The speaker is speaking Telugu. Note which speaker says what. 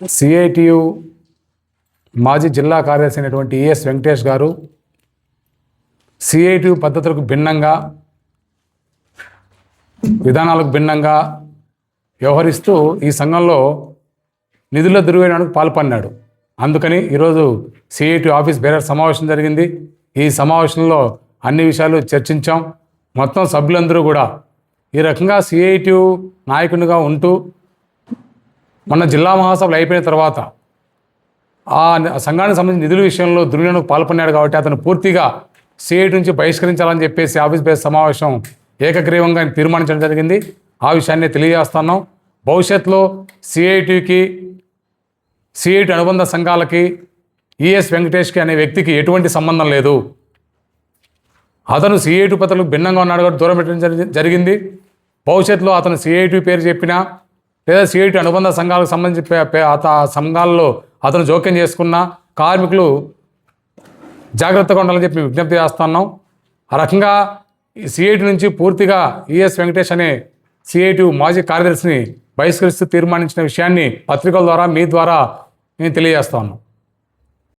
Speaker 1: సిఐటియు మాజీ జిల్లా కార్యదర్శి అయినటువంటి ఈఎస్ వెంకటేష్ గారు సిఐటియు పద్ధతులకు భిన్నంగా, విధానాలకు భిన్నంగా వ్యవహరిస్తూ ఈ సంఘంలో నిధుల దుర్వినియోగానికి పాల్పడినాడు. అందుకని ఈరోజు సిఐటియు ఆఫీస్ బేరర్ సమావేశం జరిగింది. ఈ సమావేశంలో అన్ని విషయాలు చర్చించాం. మొత్తం సభ్యులందరూ కూడా ఈ రకంగా సిఐటియు నాయకునిగా ఉంటూ మొన్న జిల్లా మహాసభలు అయిపోయిన తర్వాత ఆ సంఘానికి సంబంధించిన నిధుల విషయంలో దుర్వినియోగం పాల్పడినాడు కాబట్టి అతను పూర్తిగా సిఐటి నుంచి బహిష్కరించాలని చెప్పేసి ఆఫీస్ బేస్ సమావేశం ఏకగ్రీవంగా తీర్మానించడం జరిగింది. ఆ విషయాన్ని తెలియజేస్తున్నాం. భవిష్యత్తులో సిఐటికి, సిఐటి అనుబంధ సంఘాలకి ఈఎస్ వెంకటేష్కి అనే వ్యక్తికి ఎటువంటి సంబంధం లేదు. అతను సిఐటి పద్ధతులకు భిన్నంగా ఉన్నాడు కాబట్టి దూరం పెట్టడం జరిగింది. భవిష్యత్తులో అతను సిఐటి పేరు చెప్పినా లేదా సిఐటి అనుబంధ సంఘాలకు సంబంధించి సంఘాల్లో అతను జోక్యం చేసుకున్న కార్మికులు జాగ్రత్తగా ఉండాలని చెప్పి విజ్ఞప్తి చేస్తున్నాం. ఆ రకంగా సిఐటి నుంచి పూర్తిగా ఈఎస్ వెంకటేష్ అనే సిఐటి మాజీ కార్యదర్శిని బహిష్కరిస్తూ తీర్మానించిన విషయాన్ని పత్రికల ద్వారా మీ ద్వారా నేను తెలియజేస్తా ఉన్నాం.